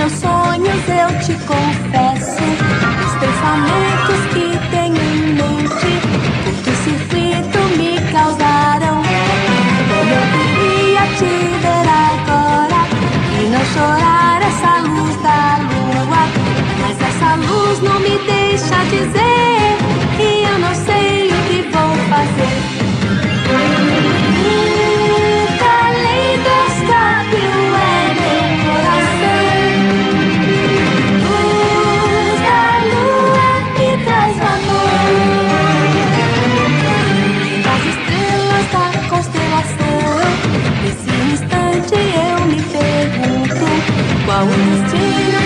meus sonhos eu te confesso, os pensamentos que tenho em mente, curto-circuito me causaram. Como eu queria te ver agora e não chorar essa luz da lua, mas essa luz não me deixa dizer e eu não sei o que vou fazer. Nesse instante eu me pergunto qual o destino